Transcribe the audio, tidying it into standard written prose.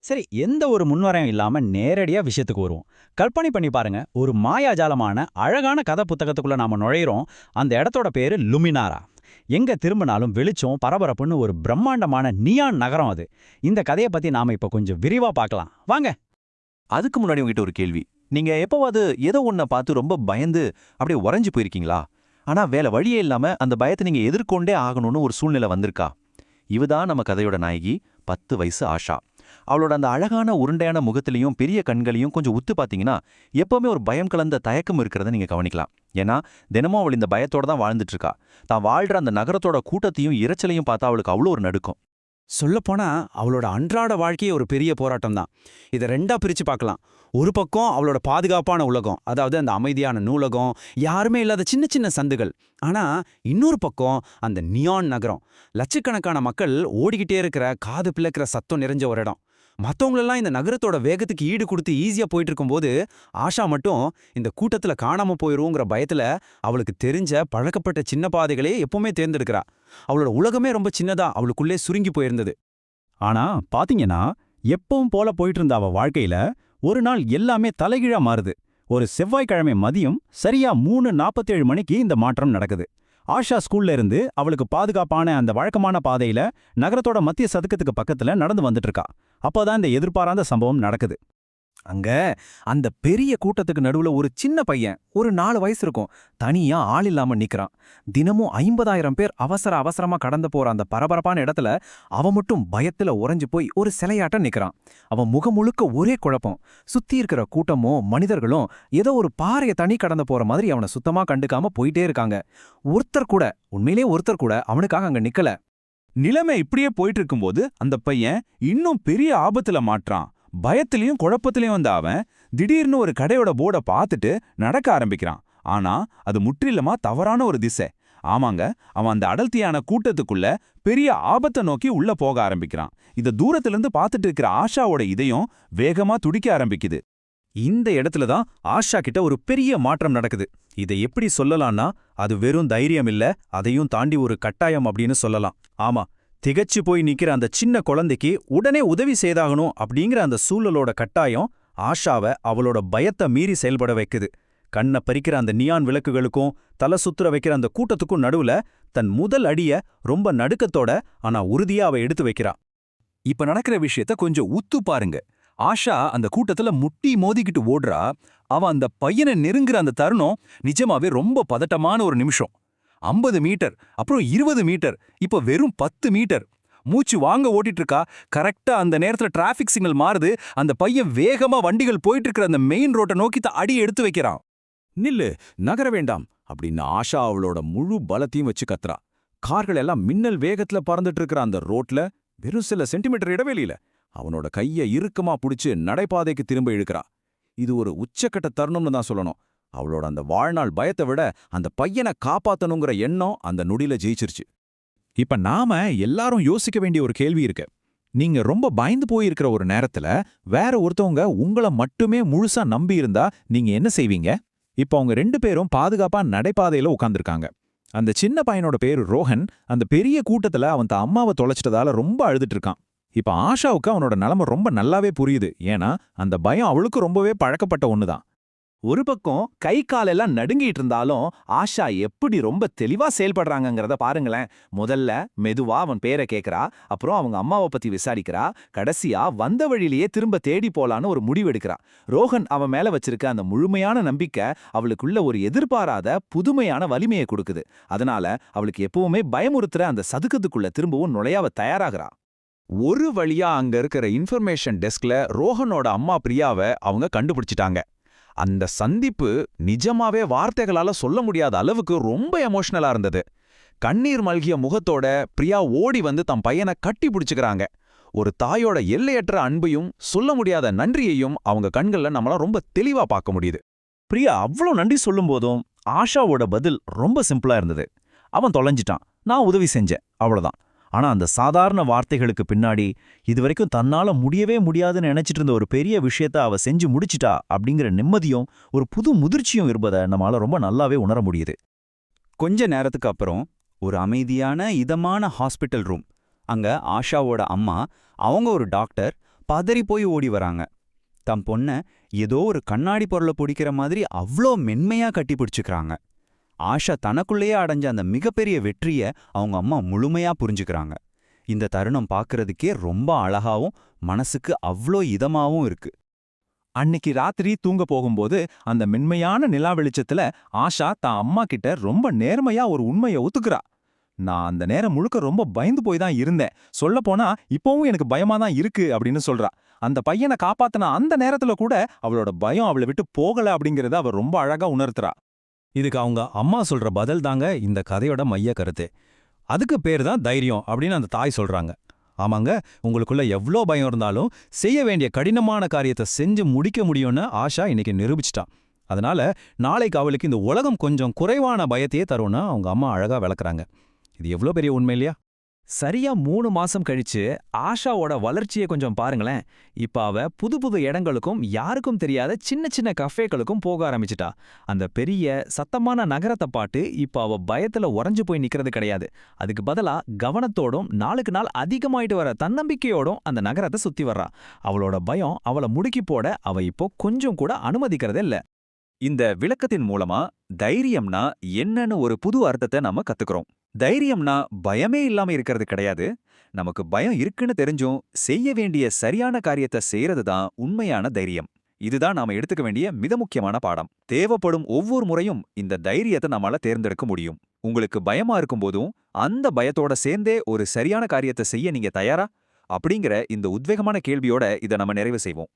சரி, எந்த ஒரு முன்வரையும் இல்லாம நேரடியா விஷயத்துக்கு வருவோம். கற்பனை பண்ணி பாருங்க, ஒரு மாயாஜாலமான அழகான கதை புத்தகத்துக்குள்ள நாம நுழையிறோம். அந்த இடத்தோட பேரு லுமினாரா. எங்க திரும்பினாலும் வெளிச்சம், பரபரப்புன்னு ஒரு பிரம்மாண்டமான நியான் நகரம் அது. இந்த கதையை பத்தி நாம இப்ப கொஞ்சம் விரிவா பார்க்கலாம் வாங்க. அதுக்கு முன்னாடி உங்ககிட்ட ஒரு கேள்வி. நீங்க எப்பவாவது ஏதோ ஒன்ன பார்த்து ரொம்ப பயந்து அப்படியே உறைஞ்சு போயிருக்கீங்களா? ஆனா வேற வழியே இல்லாம அந்த பயத்தை நீங்க எதிர்கொண்டே ஆகணும்னு ஒரு சூழ்நிலை வந்திருக்கா? இவதான் நம்ம கதையோட நாயகி, 10 வயசு ஆஷா. அவளோட அந்த அழகான உருண்டையான முகத்திலையும் பெரிய கண்களையும் கொஞ்சம் உத்து பார்த்தீங்கன்னா எப்பவுமே ஒரு பயம் கலந்த தயக்கம் இருக்கிறத நீங்க கவனிக்கலாம். ஏன்னா தினமும் அவள் இந்த பயத்தோட தான் வாழ்ந்துட்டு இருக்கா. தான் வாழ்ற அந்த நகரத்தோட கூட்டத்தையும் இரைச்சலையும் பார்த்தா அவளுக்கு அவ்வளோ ஒரு நடுக்கம். சொல்லப்போனா அவளோட அன்றாட வாழ்க்கையே ஒரு பெரிய போராட்டம் தான். இதை ரெண்டா பிரிச்சு பார்க்கலாம். ஒரு பக்கம் அவளோட பாதுகாப்பான உலகம், அதாவது அந்த அமைதியான நூலகம், யாருமே இல்லாத சின்ன சின்ன சந்துகள். ஆனா இன்னொரு பக்கம் அந்த நியான் நகரம், லட்சக்கணக்கான மக்கள் ஓடிக்கிட்டே இருக்கிற, காது பிளக்கிற சத்தம் நிறைஞ்ச ஒரு இடம். மற்றவங்களெல்லாம் இந்த நகரத்தோட வேகத்துக்கு ஈடு கொடுத்து ஈஸியா போயிட்டு இருக்கும்போது, ஆஷா மட்டும் இந்த கூட்டத்துல காணாம போயிருவோங்கிற பயத்துல அவளுக்கு தெரிஞ்ச பழக்கப்பட்ட சின்ன பாதைகளே எப்பவுமே தேர்ந்தெடுக்கிறா. அவளோட உலகமே ரொம்ப சின்னதா அவளுக்குள்ளே சுருங்கி போயிருந்தது. ஆனா பாத்தீங்கன்னா, எப்பவும் போல போயிட்டு இருந்த அவ வாழ்க்கையில ஒரு நாள் எல்லாமே தலைகீழா மாறுது. ஒரு செவ்வாய்க்கிழமை மதியம் சரியா 3:47 மணிக்கு இந்த மாற்றம் நடக்குது. ஆஷா ஸ்கூல்ல இருந்து அவளுக்கு பாதுகாப்பான அந்த வழக்கமான பாதையில நகரத்தோட மத்திய சதுக்கத்துக்கு பக்கத்துல நடந்து வந்துட்டு இருக்கா. அப்போதான் இந்த எதிர்பாராத சம்பவம் நடக்குது. அங்க அந்த பெரிய கூட்டத்துக்கு நடுவுல ஒரு சின்ன பையன், ஒரு 4 வயசு இருக்கும், தனியா ஆள் இல்லாம நிக்கிறான். தினமும் 50,000 பேர் அவசர அவசரமா கடந்து போற அந்த பரபரப்பான இடத்துல அவன் மட்டும் பயத்துல உறைஞ்சு போய் ஒரு சிலையாட்டம் நிக்கிறான். அவன் முகம் முழுக்க ஒரே குழப்பம். சுத்தி இருக்கிற கூட்டமும் மனிதர்களும் ஏதோ ஒரு பாறையை தனி கடந்து போற மாதிரி அவனை சுத்தமா கண்டுக்காம போயிட்டே இருக்காங்க. ஒருத்தர் கூட அவனுக்காக அங்க நிக்கல. நிலைமை இப்படியே போயிட்டு இருக்கும்போது அந்த பையன் இன்னும் பெரிய ஆபத்துல மாட்றான். பயத்திலையும் குழப்பத்திலையும் வந்த அவன் திடீர்னு ஒரு கடையோட போர்டை பார்த்துட்டு நடக்க ஆரம்பிக்கிறான். ஆனா அது முற்றிலுமா தவறான ஒரு திசை. ஆமாங்க, அவன் அந்த அடர்த்தியான கூட்டத்துக்குள்ள பெரிய ஆபத்தை நோக்கி உள்ள போக ஆரம்பிக்கிறான். இத தூரத்துல இருந்து பார்த்துட்டு இருக்கிற ஆஷாவோட இதயம் வேகமா துடிக்க ஆரம்பிக்குது. இந்த இடத்துல தான் ஆஷா கிட்ட ஒரு பெரிய மாற்றம் நடக்குது. இதை எப்படி சொல்லலாம்னா, அது வெறும் தைரியம் இல்ல, அதையும் தாண்டி ஒரு கட்டாயம் அப்படின்னு சொல்லலாம். ஆமா, திகச்சு போய் நிக்கிற அந்த சின்ன குழந்தைக்கு உடனே உதவி செய்தாகணும் அப்படிங்கிற அந்த சூழலோட கட்டாயம் ஆஷாவை அவளோட பயத்தை மீறி செயல்பட வைக்குது. கண்ணை பறிக்கிற அந்த நியான் விளக்குகளுக்கும் தலை சுத்துற வைக்கிற அந்த கூட்டத்துக்கும் நடுவுல தன் முதல் அடிய ரொம்ப நடுக்கத்தோட ஆனா உறுதியா அவ எடுத்து வைக்கிறா. இப்ப நடக்கிற விஷயத்த கொஞ்சம் உத்து பாருங்க. ஆஷா அந்த கூட்டத்துல முட்டி மோதிக்கிட்டு ஓடுறா. அவ அந்த பையனை நெருங்குற அந்த தருணம் நிஜமாவே ரொம்ப பதட்டமான ஒரு நிமிஷம். 50 மீட்டர், அப்புறம் 20 மீட்டர், இப்ப வெறும் 10 மீட்டர். மூச்சு வாங்க ஓட்டிட்டு இருக்கா. கரெக்டா அந்த நேரத்துல டிராஃபிக் சிக்னல் மாறுது. அந்த பையன் வேகமா வண்டிகள் போயிட்டு இருக்கிற அந்த மெயின் ரோட்டை நோக்கி அடி எடுத்து வைக்கிறான். நில்லு, நகர வேண்டாம் அப்படின்னு ஆஷா அவளோட முழு பலத்தையும் வச்சு கத்துறா. கார்கள் எல்லாம் மின்னல் வேகத்துல பறந்துட்டு இருக்கிற அந்த ரோட்ல வெறும் சில சென்டிமீட்டர் இடைவெளியில அவனோட கைய இறுக்கமா புடிச்சு நடைபாதைக்கு திரும்ப இழுக்கிறா. இது ஒரு உச்சக்கட்ட தருணம்னு தான் சொல்லணும். அவளோட அந்த வாழ்நாள் பயத்தை விட அந்த பையனை காப்பாத்தணுங்கிற எண்ணம் அந்த நொடியில ஜெயிச்சிருச்சு. இப்ப நாம எல்லாரும் யோசிக்க வேண்டிய ஒரு கேள்வி இருக்கு. நீங்க ரொம்ப பயந்து போயிருக்கிற ஒரு நேரத்துல வேற ஒருத்தவங்க உங்களை மட்டுமே முழுசா நம்பி இருந்தா நீங்க என்ன செய்வீங்க? இப்ப அவங்க 2 பேரும் பாதுகாப்பா நடைபாதையில உட்கார்ந்திருக்காங்க. அந்த சின்ன பையனோட பேரு ரோஹன். அந்த பெரிய கூட்டத்துல அவன் தன் அம்மாவை தொலைச்சிட்டதால ரொம்ப அழுதுட்டு இருக்கான். இப்ப ஆஷாவுக்கு அவனோட நிலைமை ரொம்ப நல்லாவே புரியுது. ஏன்னா அந்த பயம் அவளுக்கு ரொம்பவே பழக்கப்பட்ட ஒண்ணுதான். ஒரு பக்கம் கை காலெல்லாம் நடுங்கிட்டு இருந்தாலும் ஆஷா எப்படி ரொம்ப தெளிவா செயல்படுறாங்கங்கிறத பாருங்களேன். முதல்ல மெதுவா அவன் பேரை கேட்கறா, அப்புறம் அவங்க அம்மாவை பத்தி விசாரிக்கிறா, கடைசியா வந்த வழியிலேயே திரும்ப தேடி போலான்னு ஒரு முடிவெடுக்கிறா. ரோஹன் அவன் மேல வச்சிருக்க அந்த முழுமையான நம்பிக்கை அவளுக்குள்ள ஒரு எதிர்பாராத புதுமையான வலிமையை கொடுக்குது. அதனால அவளுக்கு எப்பவுமே பயமுறுத்துற அந்த சதுக்கத்துக்குள்ள திரும்பவும் நுழையாவ தயாராகிறா. ஒரு வழியா அங்க இருக்கிற இன்ஃபர்மேஷன் டெஸ்க்ல ரோஹனோட அம்மா பிரியாவை அவங்க கண்டுபிடிச்சிட்டாங்க. அந்த சந்திப்பு நிஜமாவே வார்த்தைகளால சொல்ல முடியாத அளவுக்கு ரொம்ப எமோஷனலா இருந்தது. கண்ணீர் மல்கிய முகத்தோட பிரியா ஓடி வந்து தம் பையனை கட்டி பிடிச்சுக்கிறாங்க. ஒரு தாயோட எல்லையற்ற அன்பையும் சொல்ல முடியாத நன்றியையும் அவங்க கண்கள்ல நம்மளால ரொம்ப தெளிவா பார்க்க முடியுது. பிரியா அவ்வளோ நன்றி சொல்லும் போதும் ஆஷாவோட பதில் ரொம்ப சிம்பிளா இருந்தது. அவன் தொலைஞ்சிட்டான், நான் உதவி செஞ்சேன், அவ்வளவுதான். ஆனா அந்த சாதாரண வார்த்தைகளுக்கு பின்னாடி இதுவரைக்கும் தன்னால முடியவே முடியாதுன்னு நினைச்சிட்டு இருந்த ஒரு பெரிய விஷயத்த அவ செஞ்சு முடிச்சிட்டா அப்படிங்கிற நிம்மதியும் ஒரு புது முதிர்ச்சியும் இருப்பதை நம்மளால ரொம்ப நல்லாவே உணர முடியுது. கொஞ்ச நேரத்துக்கு அப்புறம் ஒரு அமைதியான இதமான ஹாஸ்பிட்டல் ரூம். அங்க ஆஷாவோட அம்மா, அவங்க ஒரு டாக்டர், பதறி போய் ஓடி வராங்க. தம் பொண்ண ஏதோ ஒரு கண்ணாடி பொருளை பிடிக்கிற மாதிரி அவ்ளோ மென்மையா கட்டி பிடிச்சுக்கிறாங்க. ஆஷா தனக்குள்ளேயே அடைஞ்ச அந்த மிகப்பெரிய வெற்றிய அவங்க அம்மா முழுமையா புரிஞ்சுக்கிறாங்க. இந்த தருணம் பார்க்கறதுக்கே ரொம்ப அழகாவும் மனசுக்கு அவ்ளோ இதமாவும் இருக்கு. அன்னிக்கு ராத்திரி தூங்க போகும்போது அந்த மென்மையான நிலா வெளிச்சத்துல ஆஷா தான் அம்மா கிட்ட ரொம்ப நேர்மையா ஒரு உண்மையை ஒத்துக்கிறா. நான் அந்த நேரம் முழுக்க ரொம்ப பயந்து போய் தான் இருந்தேன். சொல்லப்போனா இப்பவும் எனக்கு பயமா தான் இருக்கு அப்படின்னு சொல்றா. அந்த பையனை காப்பாத்தின அந்த நேரத்துல கூட அவளோட பயம் அவளை விட்டு போகல அப்படிங்கறத அவ ரொம்ப அழகா உணர்த்துறா. இதுக்கு அவங்க அம்மா சொல்ற பதில் தாங்க இந்த கதையோட மைய கருத்து. அதுக்கு பேர் தான் தைரியம் அப்படின்னு அந்த தாய் சொல்றாங்க. ஆமாங்க, உங்களுக்குள்ள எவ்ளோ பயம் இருந்தாலும் செய்ய வேண்டிய கடினமான காரியத்தை செஞ்சு முடிக்க முடியும்னு ஆஷா இன்னைக்கு நிரூபிச்சிட்டான். அதனால நாளைக்கு அவளுக்கு இந்த உலகம் கொஞ்சம் குறைவான பயத்தையே தரும்னு அவங்க அம்மா அழகா விளக்குறாங்க. இது எவ்ளோ பெரிய உண்மை இல்லையா? சரியா 3 மாசம் கழிச்சு ஆஷாவோட வளர்ச்சியை கொஞ்சம் பாருங்களேன். இப்ப அவ புது புது இடங்களுக்கும் யாருக்கும் தெரியாத சின்ன சின்ன கஃபேக்களுக்கும் போக ஆரம்பிச்சிட்டா. அந்த பெரிய சத்தமான நகரத்தை பாட்டு இப்ப அவ பயத்துல உறைஞ்சு போய் நிக்கிறது கிடையாது. அதுக்கு பதிலா கவனத்தோடும் நாளுக்கு நாள் அதிகமாயிட்டு வர தன்னம்பிக்கையோடும் அந்த நகரத்தை சுத்தி வர்றா. அவளோட பயம் அவளை முடுக்கி போட அவ இப்போ கொஞ்சம் கூட அனுமதிக்கிறதே இல்ல. இந்த விளக்கத்தின் மூலமா தைரியம்னா என்னன்னு ஒரு புது அர்த்தத்தை நாம கத்துக்கிறோம். தைரியம்னா பயமே இல்லாம இருக்கிறது கிடையாது. நமக்கு பயம் இருக்குன்னு தெரிஞ்சும் செய்ய வேண்டிய சரியான காரியத்தை செய்யறது தான் உண்மையான தைரியம். இதுதான் நாம எடுத்துக்க வேண்டிய மிக முக்கியமான பாடம். தேவைப்படும் ஒவ்வொரு முறையும் இந்த தைரியத்தை நம்மால தேர்ந்தெடுக்க முடியும். உங்களுக்கு பயமா இருக்கும்போதும் அந்த பயத்தோட சேர்ந்தே ஒரு சரியான காரியத்தை செய்ய நீங்க தயாரா? அப்படிங்கிற இந்த உத்வேகமான கேள்வியோட இதை நம்ம நிறைவு செய்வோம்.